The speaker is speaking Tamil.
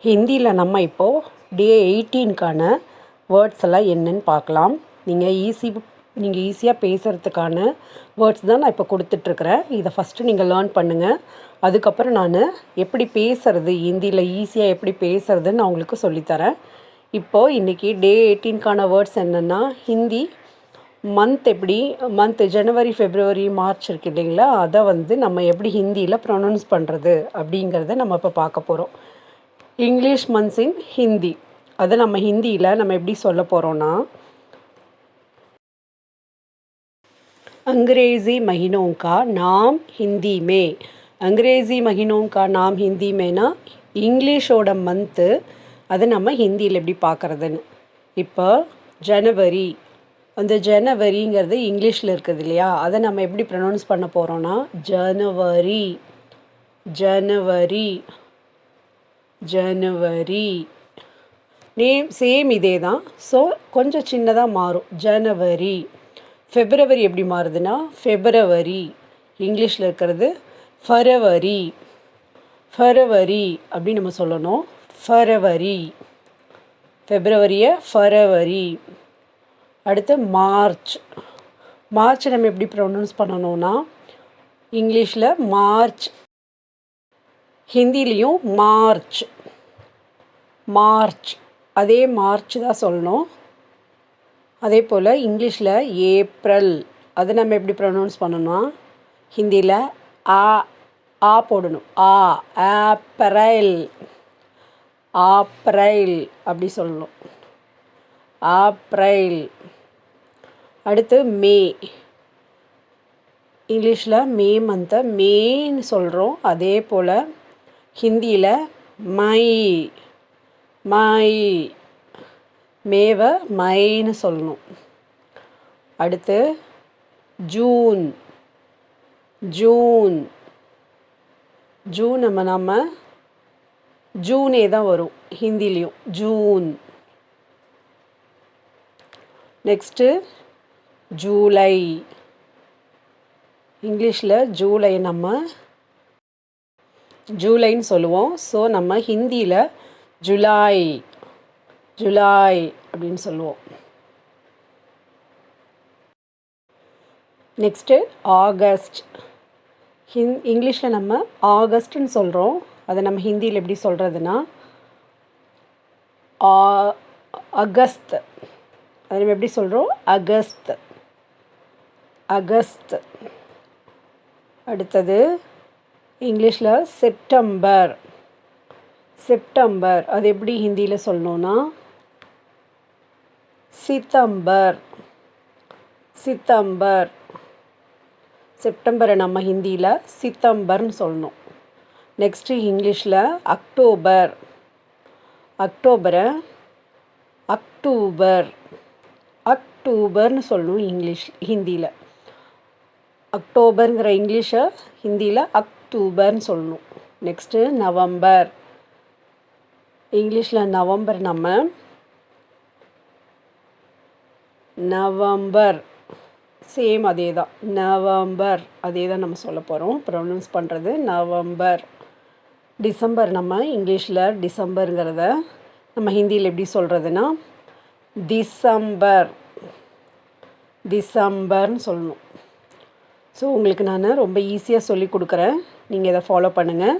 ஹிந்தியில் நம்ம இப்போது டே 18க்கான வேர்ட்ஸ் எல்லாம் என்னன்னு பார்க்கலாம். நீங்கள் ஈஸியாக பேசுகிறதுக்கான வேர்ட்ஸ் தான் நான் இப்போ கொடுத்துட்ருக்குறேன். இதை ஃபஸ்ட்டு நீங்கள் லேர்ன் பண்ணுங்கள். அதுக்கப்புறம் நான் எப்படி பேசுகிறது, ஹிந்தியில் ஈஸியாக எப்படி பேசுகிறதுன்னு நான் உங்களுக்கு சொல்லித்தரேன். இப்போது இன்றைக்கி டே 18க்கான வேர்ட்ஸ் என்னென்னா, ஹிந்தி மந்த் ஜனவரி, ஃபெப்ரவரி, மார்ச் இருக்குது இல்லைங்களா, அதை நம்ம எப்படி ஹிந்தியில் ப்ரொனவுன்ஸ் பண்ணுறது அப்படிங்கிறத நம்ம இப்போ பார்க்க போகிறோம். इंग्लिश मंथ्स इन हिंदी அதை நம்ம ஹிந்தியில் நம்ம எப்படி சொல்ல போகிறோன்னா, अंग्रेज़ी महीनों का नाम हिंदी में. अंग्रेज़ी महीनों का नाम हिंदी में இங்கிலீஷோட மந்த்து அதை நம்ம ஹிந்தியில் எப்படி பார்க்குறதுன்னு. இப்போ ஜனவரி, அந்த ஜனவரிங்கிறது இங்கிலீஷில் இருக்குது இல்லையா, அதை நம்ம எப்படி ப்ரொனவுன்ஸ் பண்ண போகிறோன்னா ஜனவரி, ஜனவரி, ஜனவரி. நேம் சேம் இதே தான். ஸோ கொஞ்சம் சின்னதாக மாறும். ஜனவரி. ஃபெப்ரவரி எப்படி மாறுதுன்னா ஃபெப்ரவரி, இங்கிலீஷில் இருக்கிறது ஃபரவரி, ஃபரவரி அப்படின்னு நம்ம சொல்லணும். ஃபரவரி, ஃபெப்ரவரியை ஃபரவரி. அடுத்து மார்ச். மார்ச் நம்ம எப்படி ப்ரொனவுன்ஸ் பண்ணணும்னா இங்கிலீஷில் மார்ச், ஹிந்திலையும் மார்ச், மார்ச், அதே மார்ச் தான் சொல்லணும். அதே போல் இங்கிலீஷில் ஏப்ரல், அதை நம்ம எப்படி ப்ரொனவுன்ஸ் பண்ணணும்னா ஹிந்தியில் ஆ போடணும். ஆப்ரைல், ஆப்ரைல் அப்படி சொல்லணும். ஆப்ரைல். அடுத்து மே. இங்கிலீஷில் மே மந்த்தை மேன்னு சொல்கிறோம். அதே போல் ஹிந்தியில் மை, மை, மேவை மைன்னு சொல்லணும். அடுத்து ஜூன், ஜூன், ஜூன் நம்ம ஜூனே தான் வரும் ஹிந்திலையும், ஜூன். நெக்ஸ்ட்டு ஜூலை. இங்கிலீஷில் ஜூலை நம்ம ஜூலைன்னு சொல்லுவோம். ஸோ நம்ம ஹிந்தியில் ஜூலை, ஜூலை அப்படின்னு சொல்லுவோம். Next August. இங்கிலீஷில் நம்ம ஆகஸ்ட்னு சொல்கிறோம். அதை நம்ம ஹிந்தியில் எப்படி சொல்கிறதுனா அகஸ்த். அதை நம்ம எப்படி சொல்கிறோம் அகஸ்த், அகஸ்த். அடுத்தது இங்கிலீஷில் செப்டம்பர், செப்டம்பர். அது எப்படி ஹிந்தியில் சொல்லணுன்னா சித்தம்பர், சித்தம்பர். செப்டம்பரை நம்ம ஹிந்தியில் சித்தம்பர்னு சொல்லணும். நெக்ஸ்ட்டு இங்கிலீஷில் அக்டோபர், அக்டோபரை அக்டோபர், அக்டோபர்னு சொல்லணும் ஹிந்தியில். அக்டோபருங்கிற இங்கிலீஷை ஹிந்தியில் அக்டோபர்னு சொல்லணும். Next November. இங்கிலீஷில் நவம்பர் நம்ம நவம்பர், சேம் அதே தான், நவம்பர் அதே தான் நம்ம சொல்ல போகிறோம். ப்ரொனவுன்ஸ் பண்ணுறது நவம்பர். டிசம்பர் நம்ம இங்கிலீஷில் டிசம்பருங்கிறத நம்ம ஹிந்தியில் எப்படி சொல்கிறதுனா டிசம்பர், டிசம்பர்னு சொல்லணும். ஸோ உங்களுக்கு நான் ரொம்ப ஈஸியாக சொல்லி கொடுக்குறேன். நீங்கள் இதை ஃபாலோ பண்ணுங்கள்.